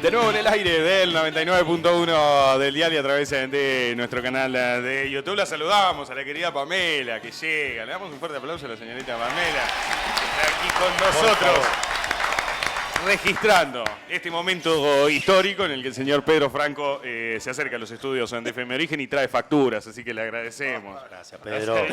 De nuevo en el aire del 99.1 del dial y a través de nuestro canal de YouTube. La saludamos a la querida Pamela que llega. Le damos un fuerte aplauso a la señorita Pamela que está aquí con nosotros registrando este momento histórico en el que el señor Pedro Franco se acerca a los estudios de FM Origen y trae facturas, así que le agradecemos. Gracias, Pedro.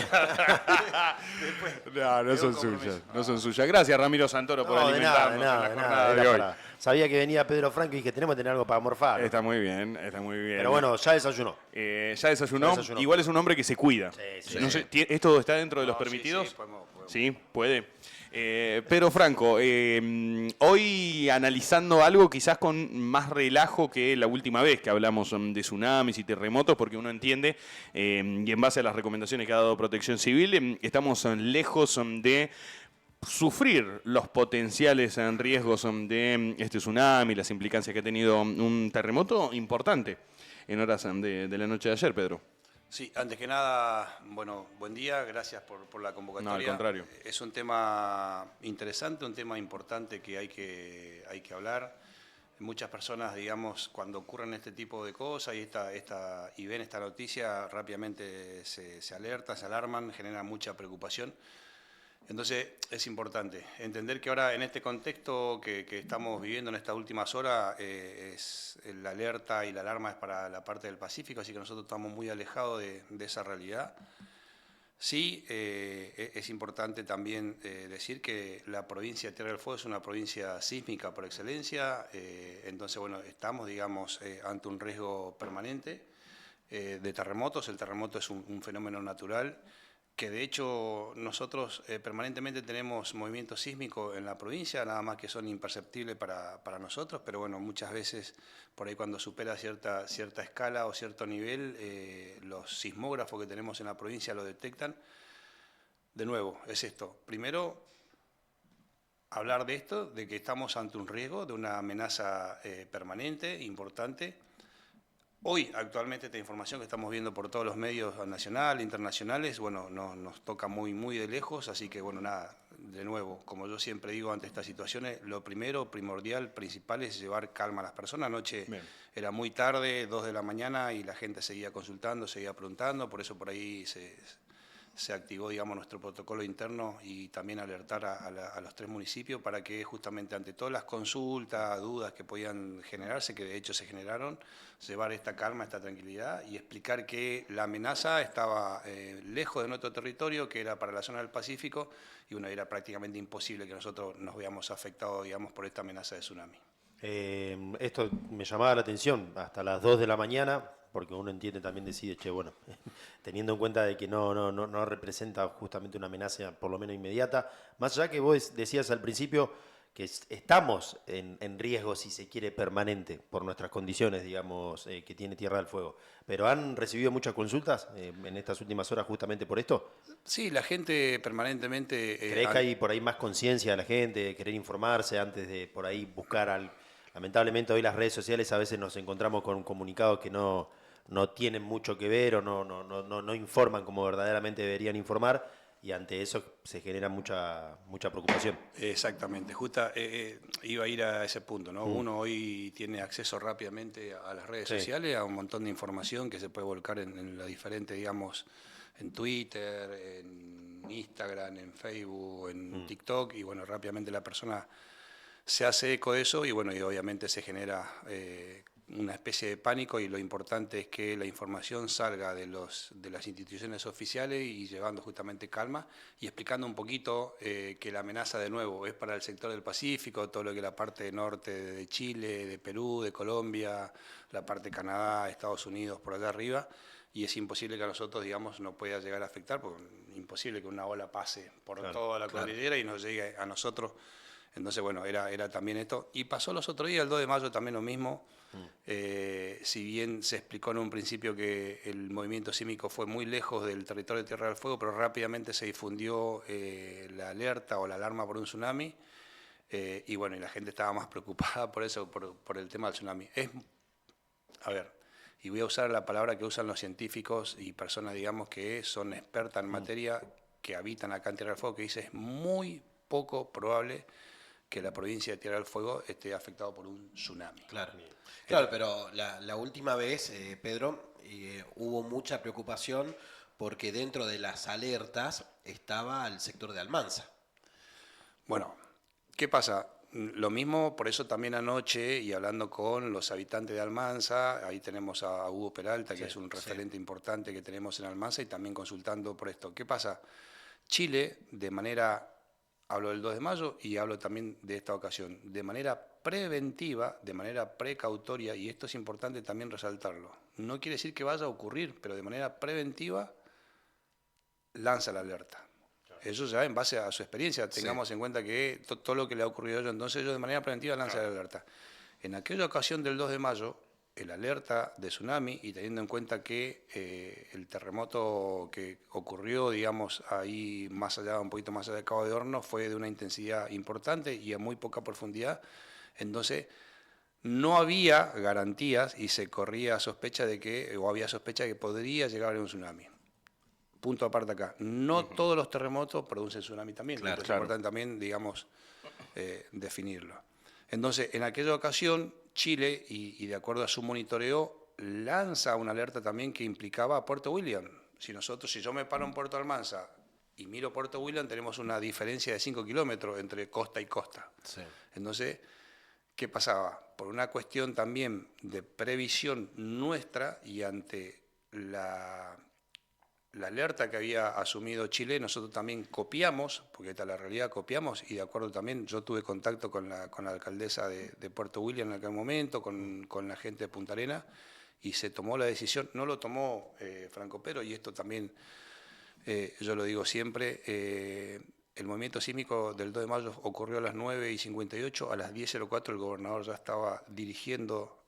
No son suyas, no son suyas. Gracias, Ramiro Santoro, por alimentarnos en la jornada de hoy. Sabía que venía Pedro Franco y dije, tenemos que tener algo para morfar. Está muy bien, está muy bien. Pero bueno, ya desayunó. Ya desayunó. Igual es un hombre que se cuida. Sí. No sé, ¿esto está dentro de los permitidos? Sí, podemos. Sí, puede. Pedro Franco, hoy analizando algo quizás con más relajo que la última vez que hablamos de tsunamis y terremotos, porque uno entiende, y en base a las recomendaciones que ha dado Protección Civil, estamos lejos de sufrir los potenciales riesgos de este tsunami, las implicancias que ha tenido un terremoto importante en horas de la noche de ayer, Pedro. Sí, antes que nada, bueno, buen día, gracias por la convocatoria. No, al contrario. Es un tema interesante, un tema importante que hay que hablar. Muchas personas, digamos, cuando ocurren este tipo de cosas y ven esta noticia, rápidamente se alertan, se alarman, generan mucha preocupación. Entonces es importante entender que ahora en este contexto que estamos viviendo en estas últimas horas, la alerta y la alarma es para la parte del Pacífico, así que nosotros estamos muy alejados de esa realidad. Sí, es importante también decir que la provincia de Tierra del Fuego es una provincia sísmica por excelencia, entonces bueno, estamos digamos ante un riesgo permanente de terremotos. El terremoto es un fenómeno natural, que de hecho nosotros permanentemente tenemos movimiento sísmico en la provincia, nada más que son imperceptibles para nosotros, pero bueno, muchas veces por ahí cuando supera cierta escala o cierto nivel, los sismógrafos que tenemos en la provincia lo detectan. De nuevo, es esto. Primero, hablar de esto, de que estamos ante un riesgo, de una amenaza permanente, importante. Hoy, actualmente, esta información que estamos viendo por todos los medios nacionales, internacionales, bueno, nos toca muy de lejos, así que, bueno, nada, de nuevo, como yo siempre digo ante estas situaciones, lo primero, primordial, principal es llevar calma a las personas. Anoche era muy tarde, 2 de la mañana, y la gente seguía consultando, seguía preguntando, por eso por ahí se activó, digamos, nuestro protocolo interno y también alertar a los 3 municipios para que justamente ante todas las consultas, dudas que podían generarse, que de hecho se generaron, llevar esta calma, esta tranquilidad y explicar que la amenaza estaba lejos de nuestro territorio, que era para la zona del Pacífico, y bueno, era prácticamente imposible que nosotros nos veamos afectados, digamos, por esta amenaza de tsunami. Esto me llamaba la atención, hasta las 2 de la mañana, porque uno entiende también, decide, che, bueno, teniendo en cuenta de que no representa justamente una amenaza, por lo menos inmediata, más allá que vos decías al principio que estamos en riesgo, si se quiere, permanente, por nuestras condiciones, digamos, que tiene Tierra del Fuego. ¿Pero han recibido muchas consultas en estas últimas horas justamente por esto? Sí, la gente permanentemente... ¿Crees que hay por ahí más conciencia de la gente, de querer informarse antes de por ahí buscar al... Lamentablemente hoy las redes sociales a veces nos encontramos con comunicados que no tienen mucho que ver o no informan como verdaderamente deberían informar, y ante eso se genera mucha preocupación. Exactamente, justo iba a ir a ese punto, ¿no? Uno hoy tiene acceso rápidamente a las redes sociales, a un montón de información que se puede volcar en las diferentes, digamos, en Twitter, en Instagram, en Facebook, en TikTok, y bueno, rápidamente la persona se hace eco de eso y bueno, y obviamente se genera una especie de pánico, y lo importante es que la información salga de las instituciones oficiales y llevando justamente calma y explicando un poquito que la amenaza de nuevo es para el sector del Pacífico, todo lo que es la parte norte de Chile, de Perú, de Colombia, la parte de Canadá, Estados Unidos, por allá arriba, y es imposible que a nosotros, digamos, nos pueda llegar a afectar, porque es imposible que una ola pase por toda la cordillera y nos llegue a nosotros. Entonces, bueno, era también esto. Y pasó los otros días, el 2 de mayo también lo mismo. Si bien se explicó en un principio que el movimiento sísmico fue muy lejos del territorio de Tierra del Fuego, pero rápidamente se difundió la alerta o la alarma por un tsunami. Y bueno, y la gente estaba más preocupada por eso, por el tema del tsunami. A ver, y voy a usar la palabra que usan los científicos y personas, digamos, que son expertas en materia, que habitan acá en Tierra del Fuego, que dice es muy poco probable que la provincia de Tierra del Fuego esté afectado por un tsunami. Claro, claro, pero la última vez, Pedro, hubo mucha preocupación porque dentro de las alertas estaba el sector de Almanza. Bueno, ¿qué pasa? Lo mismo, por eso también anoche, y hablando con los habitantes de Almanza, ahí tenemos a Hugo Peralta, que es un referente importante que tenemos en Almanza, y también consultando por esto. ¿Qué pasa? Chile, de manera, hablo del 2 de mayo y hablo también de esta ocasión, de manera preventiva, de manera precautoria, y esto es importante también resaltarlo, no quiere decir que vaya a ocurrir, pero de manera preventiva lanza la alerta. Eso ya en base a su experiencia, tengamos en cuenta que todo lo que le ha ocurrido a ellos, entonces ellos de manera preventiva lanzan la alerta. En aquella ocasión del 2 de mayo, el alerta de tsunami, y teniendo en cuenta que el terremoto que ocurrió, digamos, ahí más allá, un poquito más allá de Cabo de Hornos, fue de una intensidad importante y a muy poca profundidad, entonces no había garantías y se corría sospecha de que, o había sospecha de que podría llegar a haber un tsunami. Punto aparte acá, no todos los terremotos producen tsunami también, Claro, es importante también, digamos, definirlo. Entonces, en aquella ocasión, Chile, y de acuerdo a su monitoreo, lanza una alerta también que implicaba a Puerto William. Si yo me paro en Puerto Almanza y miro Puerto William, tenemos una diferencia de 5 kilómetros entre costa y costa. Sí. Entonces, ¿qué pasaba? Por una cuestión también de previsión nuestra y ante la alerta que había asumido Chile, nosotros también copiamos, porque esta es la realidad, copiamos, y de acuerdo también, yo tuve contacto con la alcaldesa de Puerto William en aquel momento, con la gente de Punta Arenas, y se tomó la decisión, no lo tomó Franco Pero, y esto también yo lo digo siempre, el movimiento sísmico del 2 de mayo ocurrió a las 9:58, a las 10:04 el gobernador ya estaba dirigiendo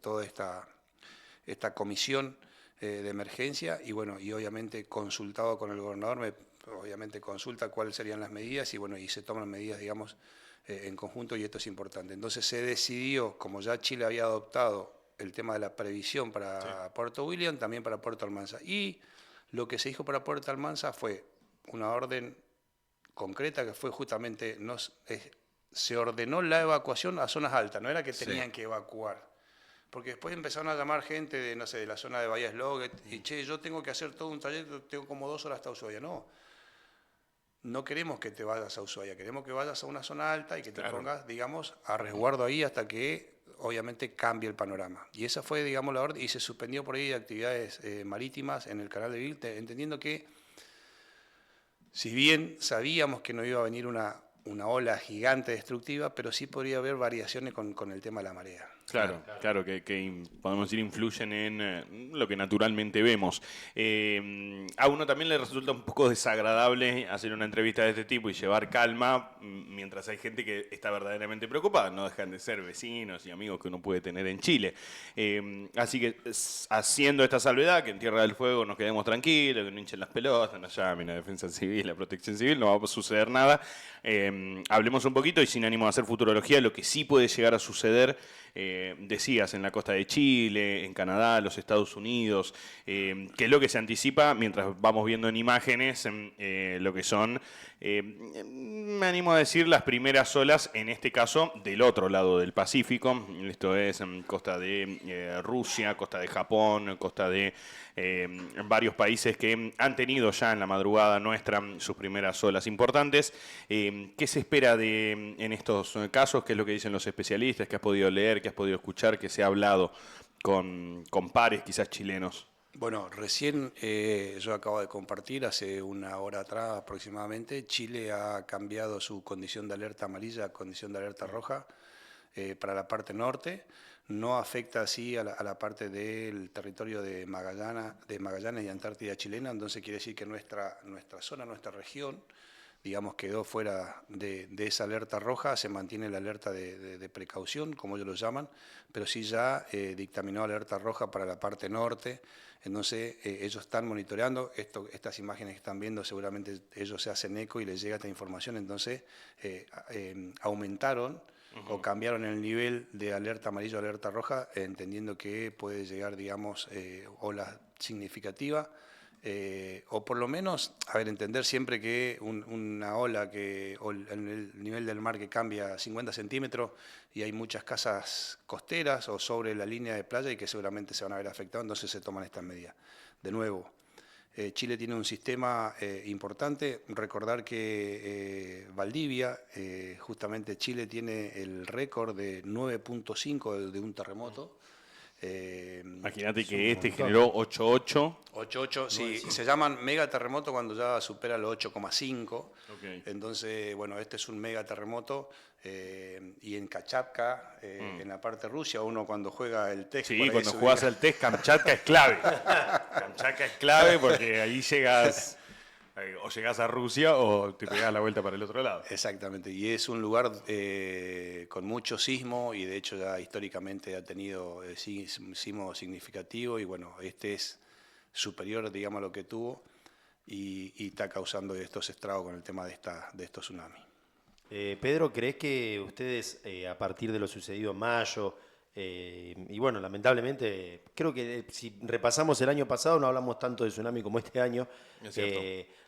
toda esta comisión de emergencia y bueno, y obviamente consultado con el gobernador, obviamente consulta cuáles serían las medidas y bueno, y se toman medidas, digamos, en conjunto y esto es importante. Entonces se decidió, como ya Chile había adoptado el tema de la previsión para Puerto William, también para Puerto Almanza. Y lo que se dijo para Puerto Almanza fue una orden concreta que fue justamente, se ordenó la evacuación a zonas altas, no era que tenían que evacuar. Porque después empezaron a llamar gente de, no sé, de la zona de Bahía Sloguet, y che, yo tengo que hacer todo un trayecto, tengo como 2 horas hasta Ushuaia. No queremos que te vayas a Ushuaia, queremos que vayas a una zona alta y que te pongas, digamos, a resguardo ahí hasta que obviamente cambie el panorama. Y esa fue, digamos, la orden, y se suspendió por ahí actividades marítimas en el canal de Beagle, entendiendo que, si bien sabíamos que no iba a venir una ola gigante destructiva, pero sí podría haber variaciones con el tema de la marea. Claro, que podemos decir influyen en lo que naturalmente vemos. A uno también le resulta un poco desagradable hacer una entrevista de este tipo y llevar calma mientras hay gente que está verdaderamente preocupada. No dejan de ser vecinos y amigos que uno puede tener en Chile. Así que haciendo esta salvedad, que en Tierra del Fuego nos quedemos tranquilos, que no hinchen las pelotas, no llamen a Defensa Civil, a Protección Civil, no va a suceder nada. Hablemos un poquito y sin ánimo de hacer futurología, lo que sí puede llegar a suceder. Decías, en la costa de Chile, en Canadá, los Estados Unidos, que es lo que se anticipa mientras vamos viendo en imágenes lo que son, me animo a decir, las primeras olas, en este caso, del otro lado del Pacífico, esto es costa de Rusia, costa de Japón, costa de varios países que han tenido ya en la madrugada nuestra sus primeras olas importantes. ¿Qué se espera en estos casos? ¿Qué es lo que dicen los especialistas? ¿Qué has podido leer? ¿Qué has podido escuchar? ¿Qué se ha hablado con pares quizás chilenos? Bueno, recién yo acabo de compartir, hace una hora atrás aproximadamente, Chile ha cambiado su condición de alerta amarilla a condición de alerta roja para la parte norte. No afecta así a la parte del territorio de Magallanes y Antártida chilena, entonces quiere decir que nuestra zona, nuestra región, digamos, quedó fuera de esa alerta roja, se mantiene la alerta de precaución, como ellos lo llaman, pero sí ya dictaminó alerta roja para la parte norte, entonces ellos están monitoreando, estas imágenes que están viendo seguramente ellos se hacen eco y les llega esta información, entonces aumentaron o cambiaron el nivel de alerta amarillo a alerta roja, entendiendo que puede llegar, digamos, olas significativas o por lo menos, entender siempre que una ola o el nivel del mar que cambia 50 centímetros y hay muchas casas costeras o sobre la línea de playa y que seguramente se van a ver afectados, entonces se toman estas medidas. De nuevo, Chile tiene un sistema importante. Recordar que Valdivia, justamente Chile tiene el récord de 9.5 de un terremoto. Imagínate que este generó 8.8. 8.8, sí, se llaman megaterremoto cuando ya supera los 8.5. Okay. Entonces, bueno, este es un megaterremoto. Y en Kamchatka, en la parte de Rusia, uno cuando juega el test... Sí, cuando jugás al test, Kamchatka es clave. Kamchatka es clave porque ahí llegas... O llegás a Rusia o te pegás la vuelta para el otro lado. Exactamente, y es un lugar con mucho sismo y de hecho ya históricamente ha tenido sismo significativo y bueno, este es superior, digamos, a lo que tuvo y está causando estos estragos con el tema de estos tsunamis. Pedro, ¿crees que ustedes, a partir de lo sucedido en mayo, y bueno, lamentablemente, creo que si repasamos el año pasado no hablamos tanto de tsunami como este año,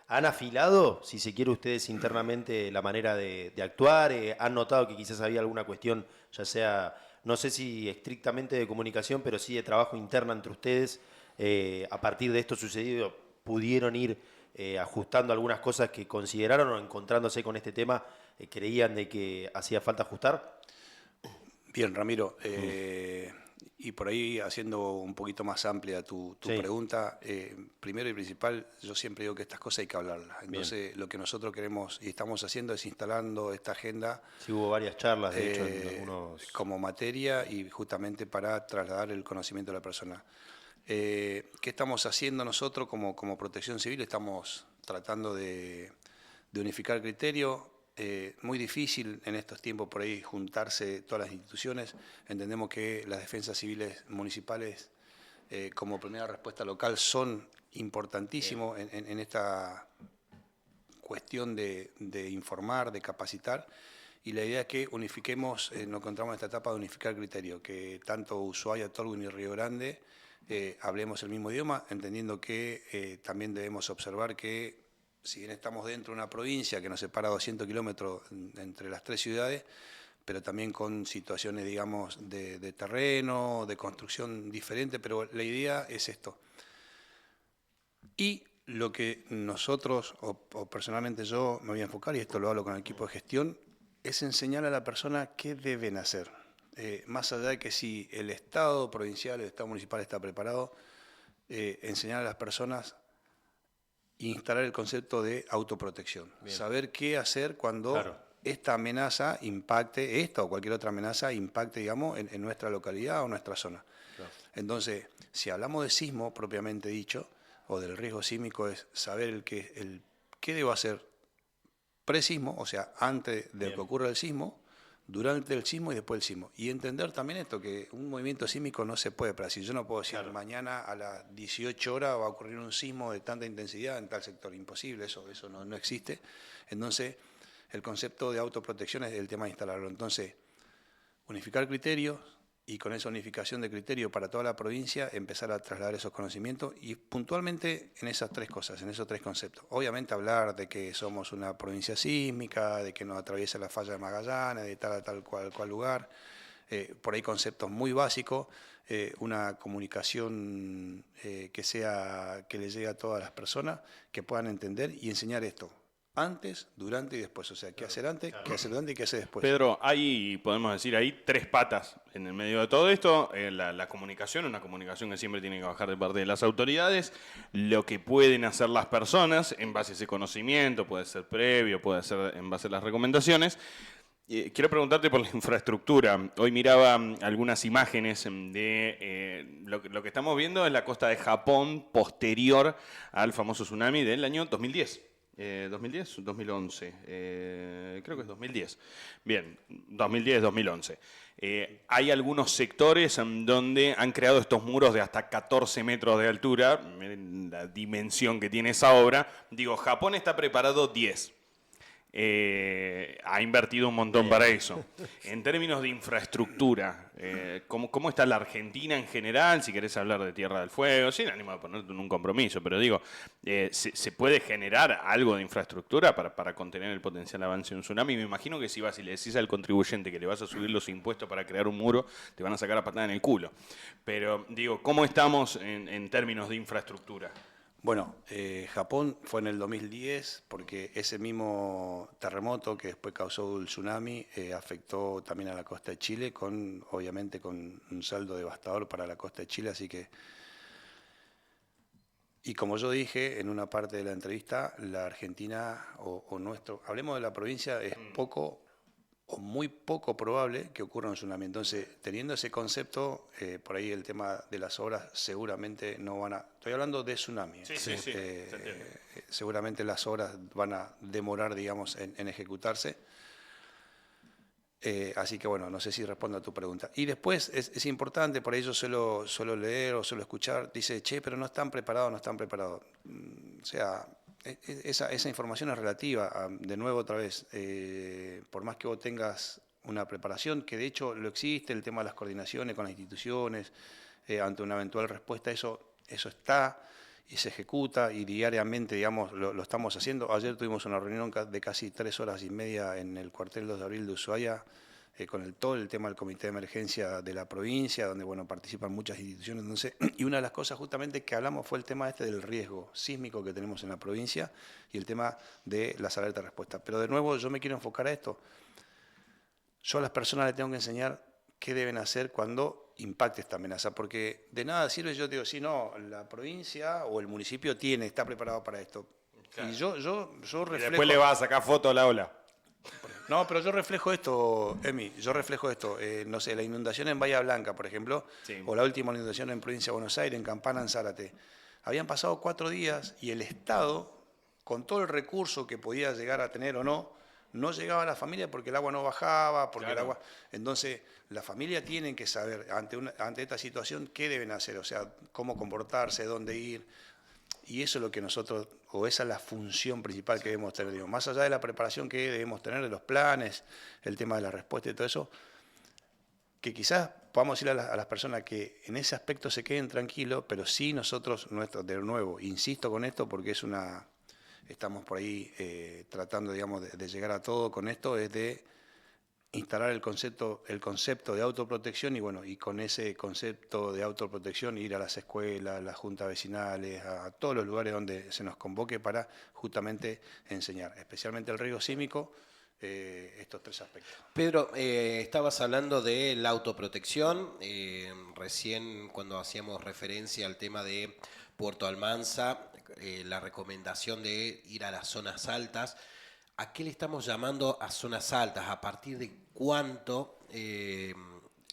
¿han afilado, si se quiere, ustedes internamente la manera de actuar? ¿Han notado que quizás había alguna cuestión, ya sea, no sé si estrictamente de comunicación, pero sí de trabajo interno entre ustedes? A partir de esto sucedido, ¿pudieron ir ajustando algunas cosas que consideraron o encontrándose con este tema, creían de que hacía falta ajustar? Bien, Ramiro, y por ahí haciendo un poquito más amplia tu pregunta, primero y principal, yo siempre digo que estas cosas hay que hablarlas. Entonces, lo que nosotros queremos y estamos haciendo es instalando esta agenda. Sí, hubo varias charlas, de hecho, en algunos... como materia y justamente para trasladar el conocimiento de la persona. ¿Qué estamos haciendo nosotros como Protección Civil? Estamos tratando de unificar criterios. Muy difícil en estos tiempos por ahí juntarse todas las instituciones. Entendemos que las defensas civiles municipales como primera respuesta local son importantísimos en esta cuestión de informar, de capacitar. Y la idea es que unifiquemos, nos encontramos en esta etapa de unificar criterios, que tanto Ushuaia, Tolwyn y Río Grande hablemos el mismo idioma, entendiendo que también debemos observar que si bien estamos dentro de una provincia que nos separa 200 kilómetros entre las tres ciudades, pero también con situaciones, digamos, de terreno, de construcción diferente, pero la idea es esto. Y lo que nosotros, o personalmente yo me voy a enfocar, y esto lo hablo con el equipo de gestión, es enseñar a la persona qué deben hacer. Más allá de que si el Estado provincial, el Estado municipal está preparado, enseñar a las personas instalar el concepto de autoprotección. Bien. Saber qué hacer cuando esta amenaza impacte, esta o cualquier otra amenaza impacte, digamos, en nuestra localidad o nuestra zona. Claro. Entonces, si hablamos de sismo propiamente dicho, o del riesgo sísmico, es saber qué debo hacer pre-sismo, o sea, antes de que ocurra el sismo, durante el sismo y después del sismo. Y entender también esto, que un movimiento sísmico no se puede predecir. Yo no puedo decir, mañana a las 18 horas va a ocurrir un sismo de tanta intensidad en tal sector. Imposible, eso no existe. Entonces, el concepto de autoprotección es el tema de instalarlo. Entonces, unificar criterios y con esa unificación de criterios para toda la provincia, empezar a trasladar esos conocimientos y puntualmente en esas tres cosas, en esos tres conceptos. Obviamente hablar de que somos una provincia sísmica, de que nos atraviesa la falla de Magallanes, de tal cual lugar, por ahí conceptos muy básicos, una comunicación que le llegue a todas las personas, que puedan entender y enseñar esto. Antes, durante y después. O sea, qué hacer antes, qué hacer durante y qué hacer después. Pedro, podemos decir, hay tres patas en el medio de todo esto. La comunicación, una comunicación que siempre tiene que bajar de parte de las autoridades. Lo que pueden hacer las personas en base a ese conocimiento, puede ser previo, puede ser en base a las recomendaciones. Quiero preguntarte por la infraestructura. Hoy miraba algunas imágenes de lo que estamos viendo en la costa de Japón posterior al famoso tsunami del año 2010. 2010, 2011, creo que es 2010. Bien, 2010, 2011. Hay algunos sectores donde han creado estos muros de hasta 14 metros de altura, la dimensión que tiene esa obra. Digo, Japón está preparado 10. ha invertido un montón para eso. En términos de infraestructura, ¿cómo está la Argentina en general? Si querés hablar de Tierra del Fuego, sin ánimo de ponerte en un compromiso, pero digo, ¿se puede generar algo de infraestructura para contener el potencial avance de un tsunami? Me imagino que si vas y le decís al contribuyente que le vas a subir los impuestos para crear un muro, te van a sacar a patada en el culo. Pero digo, ¿cómo estamos en términos de infraestructura? Bueno, Japón fue en el 2010 porque ese mismo terremoto que después causó el tsunami afectó también a la costa de Chile, obviamente con un saldo devastador para la costa de Chile, así que... Y como yo dije en una parte de la entrevista, la Argentina hablemos de la provincia, es poco o muy poco probable que ocurra un tsunami. Entonces, teniendo ese concepto, por ahí el tema de las obras seguramente no van a... Estoy hablando de tsunami. Sí, se entiende. Seguramente las obras van a demorar, digamos, en ejecutarse. Así que bueno, no sé si respondo a tu pregunta. Y después es importante, por ahí yo suelo leer o suelo escuchar, dice, che, pero no están preparados, no están preparados. O sea, esa información es relativa. De nuevo, otra vez, por más que vos tengas una preparación, que de hecho lo existe, el tema de las coordinaciones con las instituciones, ante una eventual respuesta, eso está y se ejecuta y diariamente, digamos, lo estamos haciendo. Ayer tuvimos una reunión de casi 3 horas y media en el cuartel 2 de abril de Ushuaia con el tema del comité de emergencia de la provincia, donde bueno, participan muchas instituciones. Entonces, y una de las cosas justamente que hablamos fue el tema del riesgo sísmico que tenemos en la provincia y el tema de las alertas de respuesta. Pero de nuevo yo me quiero enfocar a esto. Yo a las personas les tengo que enseñar qué deben hacer cuando impacte esta amenaza, porque de nada sirve, yo digo, si no, la provincia o el municipio está preparado para esto. Claro. Y yo reflejo... Y después le vas a sacar foto a la ola. No, pero yo reflejo esto, Emi, no sé, la inundación en Bahía Blanca, por ejemplo, sí, o la última inundación en Provincia de Buenos Aires, en Campana, en Zárate. Habían pasado 4 días y el Estado, con todo el recurso que podía llegar a tener o no llegaba a la familia porque el agua no bajaba, porque claro, el agua... Entonces, la familia tiene que saber, ante esta situación, qué deben hacer, o sea, cómo comportarse, dónde ir. Y eso es lo que nosotros, o esa es la función principal que debemos tener, digo, más allá de la preparación que debemos tener, de los planes, el tema de la respuesta y todo eso, que quizás podamos decirle a las personas que en ese aspecto se queden tranquilos, pero sí nosotros, de nuevo, insisto con esto porque estamos por ahí tratando, digamos, de llegar a todo con esto, es de instalar el concepto de autoprotección y bueno, y con ese concepto de autoprotección ir a las escuelas, las juntas vecinales, a todos los lugares donde se nos convoque para justamente enseñar, especialmente el riesgo sísmico, estos 3 aspectos. Pedro, estabas hablando de la autoprotección, recién cuando hacíamos referencia al tema de Puerto Almanza, la recomendación de ir a las zonas altas. ¿A qué le estamos llamando a zonas altas? ¿A partir de cuánto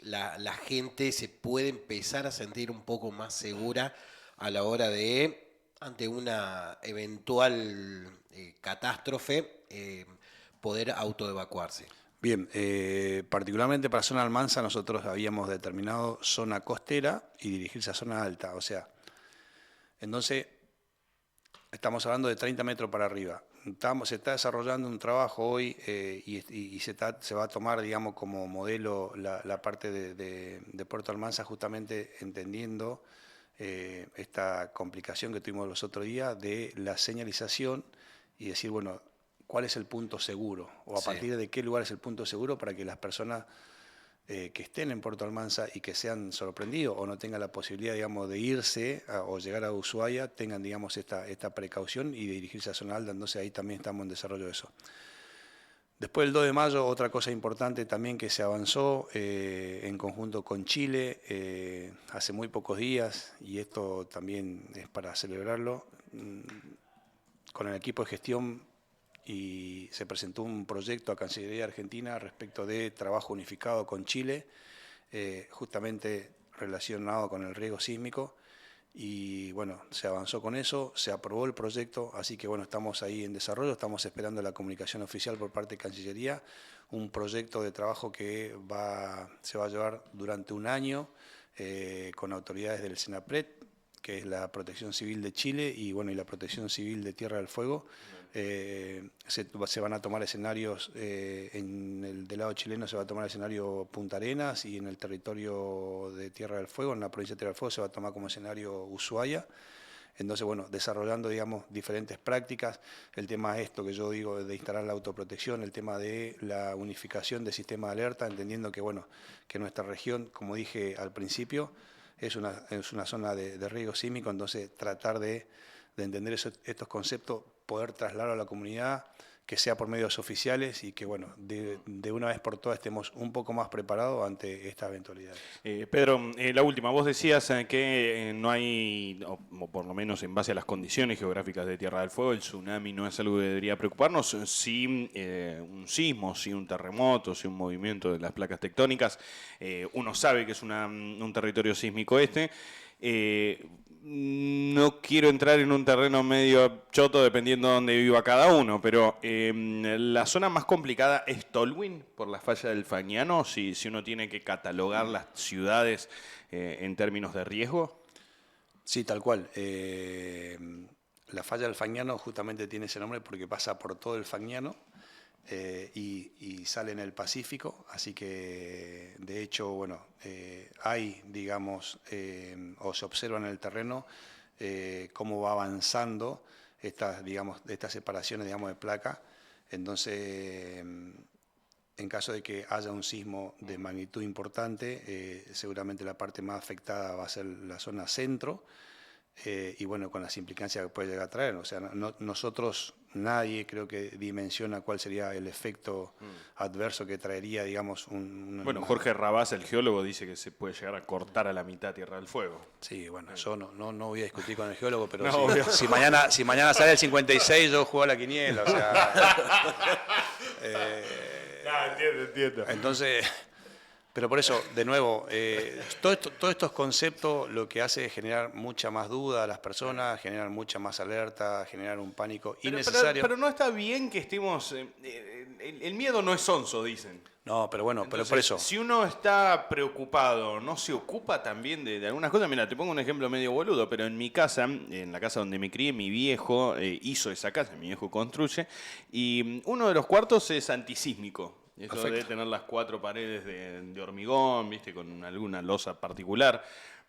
la gente se puede empezar a sentir un poco más segura a la hora de, ante una eventual catástrofe, poder autoevacuarse? Bien, particularmente para zona Almanza nosotros habíamos determinado zona costera y dirigirse a zona alta, o sea, entonces estamos hablando de 30 metros para arriba. Se está desarrollando un trabajo hoy y se va a tomar, digamos, como modelo la parte de Puerto Almanza, justamente entendiendo esta complicación que tuvimos los otros días de la señalización y decir, bueno, ¿cuál es el punto seguro? O a partir de qué lugar es el punto seguro para que las personas que estén en Puerto Almanza y que sean sorprendidos o no tengan la posibilidad, digamos, de irse o llegar a Ushuaia, tengan, digamos, esta precaución y de dirigirse a zona alta. Entonces ahí también estamos en desarrollo de eso. Después del 2 de mayo, otra cosa importante también que se avanzó en conjunto con Chile hace muy pocos días, y esto también es para celebrarlo, con el equipo de gestión y se presentó un proyecto a Cancillería Argentina respecto de trabajo unificado con Chile, justamente relacionado con el riesgo sísmico, y bueno, se avanzó con eso, se aprobó el proyecto, así que bueno, estamos ahí en desarrollo, estamos esperando la comunicación oficial por parte de Cancillería, un proyecto de trabajo que se va a llevar durante un año con autoridades del SENAPRED, que es la Protección Civil de Chile y bueno, y la Protección Civil de Tierra del Fuego. Se van a tomar escenarios, del lado chileno se va a tomar el escenario Punta Arenas, y en el territorio de Tierra del Fuego, en la provincia de Tierra del Fuego, se va a tomar como escenario Ushuaia. Entonces, bueno, desarrollando, digamos, diferentes prácticas, el tema esto que yo digo de instalar la autoprotección, el tema de la unificación del sistema de alerta, entendiendo que, bueno, que nuestra región, como dije al principio, es una zona de riesgo sísmico, entonces tratar de entender estos conceptos, poder trasladar a la comunidad, que sea por medios oficiales y que, bueno, de una vez por todas estemos un poco más preparados ante estas eventualidades. Pedro, la última, vos decías que no hay, o por lo menos en base a las condiciones geográficas de Tierra del Fuego, el tsunami no es algo que debería preocuparnos, sí un sismo, sí un terremoto, sí un movimiento de las placas tectónicas. Uno sabe que es un territorio sísmico este. No quiero entrar en un terreno medio choto dependiendo de dónde viva cada uno, pero la zona más complicada es Tolwyn, por la falla del Fagnano, si uno tiene que catalogar las ciudades en términos de riesgo. Sí, tal cual. La falla del Fagnano justamente tiene ese nombre porque pasa por todo el Fagnano y sale en el Pacífico, así que de hecho, bueno, hay, digamos, o se observa en el terreno cómo va avanzando estas separaciones, digamos, de placa. Entonces, en caso de que haya un sismo de magnitud importante, seguramente la parte más afectada va a ser la zona centro, y bueno, con las implicancias que puede llegar a traer. O sea, nosotros, nadie creo que dimensiona cuál sería el efecto adverso que traería, digamos, Bueno, Jorge Rabás, el geólogo, dice que se puede llegar a cortar a la mitad Tierra del Fuego. Sí, bueno, yo no voy a discutir con el geólogo, pero No, si mañana sale el 56, yo juego a la quiniela, o sea... Entiendo. Entonces, pero por eso, de nuevo, todos estos conceptos lo que hace es generar mucha más duda a las personas, generar mucha más alerta, generar un pánico innecesario. Pero no está bien que estemos... el miedo no es sonso, dicen. No, pero bueno, Entonces, pero por eso. Si uno está preocupado, ¿no se ocupa también de algunas cosas? Mira, te pongo un ejemplo medio boludo, pero en mi casa, en la casa donde me crié, mi viejo hizo esa casa, mi viejo construye, y uno de los cuartos es antisísmico. Eso Perfecto. de tener las 4 paredes de hormigón, viste, con alguna losa particular.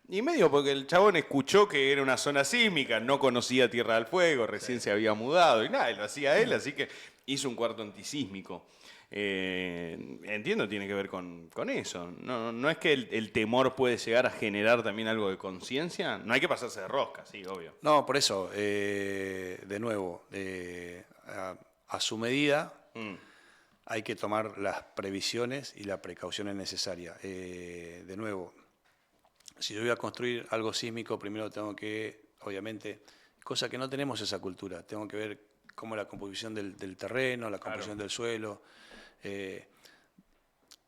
Y medio porque el chabón escuchó que era una zona sísmica, no conocía Tierra del Fuego, recién se había mudado y nada, lo hacía él, así que hizo un cuarto antisísmico. Entiendo, tiene que ver con eso. No es que el temor puede llegar a generar también algo de conciencia. No hay que pasarse de rosca, sí, obvio. No, por eso, de nuevo, a su medida hay que tomar las previsiones y las precauciones necesarias. De nuevo, si yo voy a construir algo sísmico, primero tengo que, obviamente, cosa que no tenemos esa cultura, tengo que ver cómo es la composición del terreno, la composición del suelo.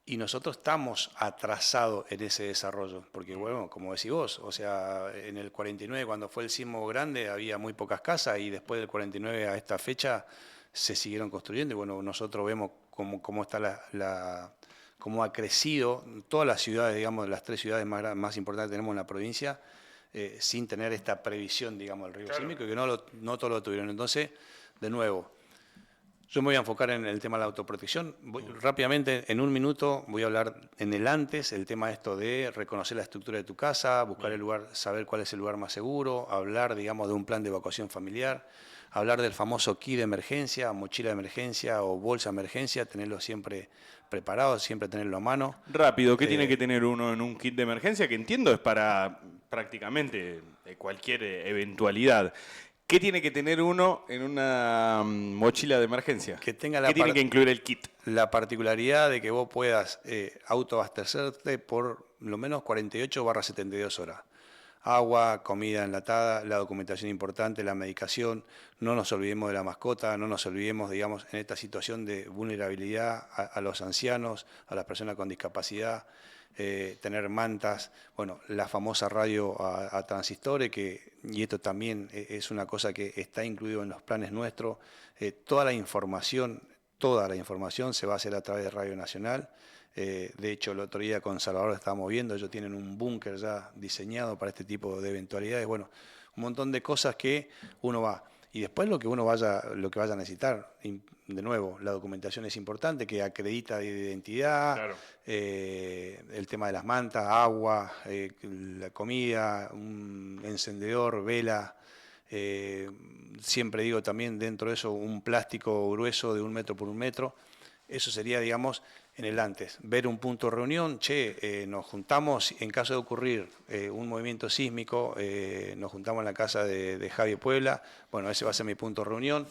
Y nosotros estamos atrasados en ese desarrollo, porque bueno, como decís vos, o sea, en el 49 cuando fue el sismo grande había muy pocas casas y después del 49 a esta fecha se siguieron construyendo y bueno, nosotros vemos cómo está cómo ha crecido todas las ciudades, digamos, las 3 ciudades más importantes que tenemos en la provincia, sin tener esta previsión, digamos, del riesgo sísmico, y que no todos lo tuvieron. Entonces, de nuevo, yo me voy a enfocar en el tema de la autoprotección. Rápidamente, en un minuto, voy a hablar en el antes, el tema esto de reconocer la estructura de tu casa, buscar el lugar, saber cuál es el lugar más seguro, hablar, digamos, de un plan de evacuación familiar, hablar del famoso kit de emergencia, mochila de emergencia o bolsa de emergencia, tenerlo siempre preparado, siempre tenerlo a mano. Rápido, ¿qué tiene que tener uno en un kit de emergencia? Que entiendo es para prácticamente cualquier eventualidad. ¿Qué tiene que tener uno en una mochila de emergencia? Que tenga ¿Qué tiene que incluir el kit? La particularidad de que vos puedas autoabastecerte por lo menos 48/72 horas. Agua, comida enlatada, la documentación importante, la medicación, no nos olvidemos de la mascota, no nos olvidemos, digamos, en esta situación de vulnerabilidad a los ancianos, a las personas con discapacidad, tener mantas, bueno, la famosa radio a transistores, y esto también es una cosa que está incluido en los planes nuestros, toda la información toda la información se va a hacer a través de Radio Nacional. De hecho, el otro día con Salvador estábamos viendo, ellos tienen un búnker ya diseñado para este tipo de eventualidades. Bueno, un montón de cosas que uno va. Y después lo que vaya a necesitar. De nuevo, la documentación es importante, que acredita de identidad, Claro. El tema de las mantas, agua, la comida, un encendedor, vela. Siempre digo también dentro de eso un plástico grueso de 1 metro por 1 metro. Eso sería, digamos, en el antes. Ver un punto de reunión, nos juntamos, en caso de ocurrir un movimiento sísmico, nos juntamos en la casa de Javi Puebla. Bueno, ese va a ser mi punto de reunión.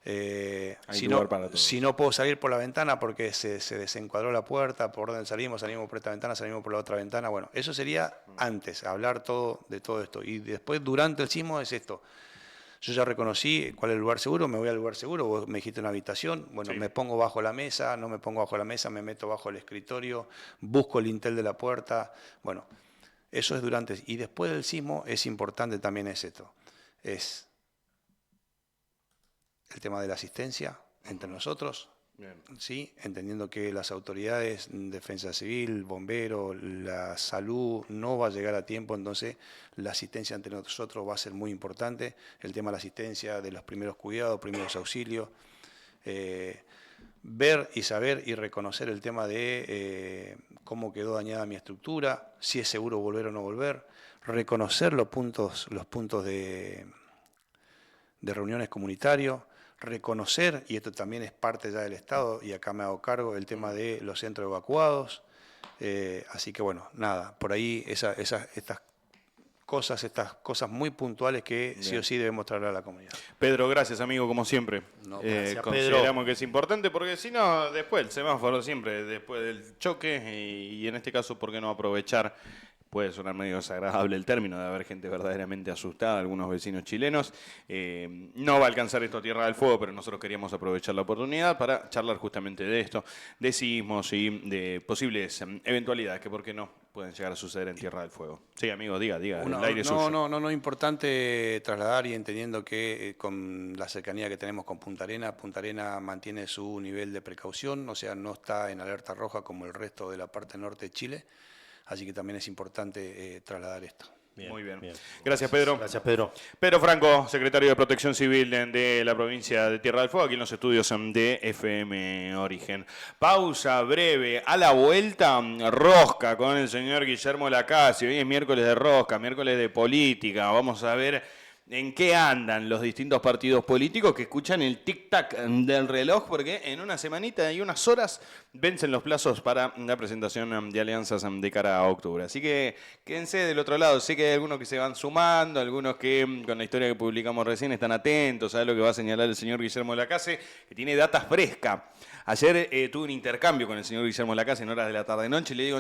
Hay lugar para todos. Si no puedo salir por la ventana porque se desencuadró la puerta, por donde salimos por esta ventana, salimos por la otra ventana. Bueno, eso sería antes, hablar de todo esto. Y después, durante el sismo, es esto. Yo ya reconocí cuál es el lugar seguro, me voy al lugar seguro, vos me dijiste una habitación, bueno, Sí. me pongo bajo la mesa, no me pongo bajo la mesa, me meto bajo el escritorio, busco el lintel de la puerta, bueno, eso es durante. Y después del sismo es importante también es esto, es el tema de la asistencia entre nosotros, Bien. ¿sí? Entendiendo que las autoridades, defensa civil, bomberos, la salud, no va a llegar a tiempo, entonces la asistencia entre nosotros va a ser muy importante. El tema de la asistencia, de los primeros cuidados, primeros auxilios, ver y saber y reconocer el tema de cómo quedó dañada mi estructura, si es seguro volver o no volver, reconocer los puntos de reuniones comunitarios, reconocer, y esto también es parte ya del Estado, y acá me hago cargo, el tema de los centros evacuados. Así que bueno, nada, por ahí estas cosas muy puntuales que sí o sí debemos traer a la comunidad. Pedro, gracias amigo, como siempre. No, gracias, Consideramos Pedro. que es importante porque si no, después el semáforo siempre, después del choque, y en este caso, ¿por qué no aprovechar? Puede sonar medio desagradable el término de haber gente verdaderamente asustada, algunos vecinos chilenos. No va a alcanzar esto a Tierra del Fuego, pero nosotros queríamos aprovechar la oportunidad para charlar justamente de esto, de sismos y de posibles eventualidades que, ¿por qué no?, pueden llegar a suceder en Tierra del Fuego. Sí, amigo, diga, el aire es suyo. No, importante trasladar y entendiendo que con la cercanía que tenemos con Punta Arena mantiene su nivel de precaución, o sea, no está en alerta roja como el resto de la parte norte de Chile, así que también es importante trasladar esto. Muy bien. Gracias, Pedro. Gracias, Pedro. Pedro Franco, secretario de Protección Civil de la provincia de Tierra del Fuego, aquí en los estudios de FM Origen. Pausa breve. A la vuelta, rosca con el señor Guillermo Lacase. Hoy es miércoles de rosca, miércoles de política. Vamos a ver en qué andan los distintos partidos políticos que escuchan el tic-tac del reloj, porque en una semanita y unas horas vencen los plazos para la presentación de alianzas de cara a octubre. Así que quédense del otro lado. Sé que hay algunos que se van sumando, algunos que con la historia que publicamos recién están atentos a lo que va a señalar el señor Guillermo Lacase, que tiene data fresca. Ayer tuve un intercambio con el señor Guillermo Lacase en horas de la tarde-noche y le digo,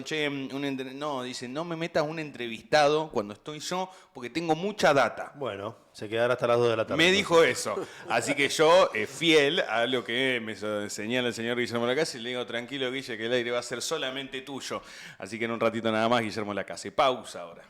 no, dice, no me metas un entrevistado cuando estoy yo porque tengo mucha data. Bueno, se quedará hasta las 2 de la tarde. Me dijo eso. Así que yo, fiel a lo que me señala el señor Guillermo Lacase, le digo, tranquilo, Guille, que el aire va a ser solamente tuyo. Así que en un ratito nada más, Guillermo Lacase. Pausa ahora.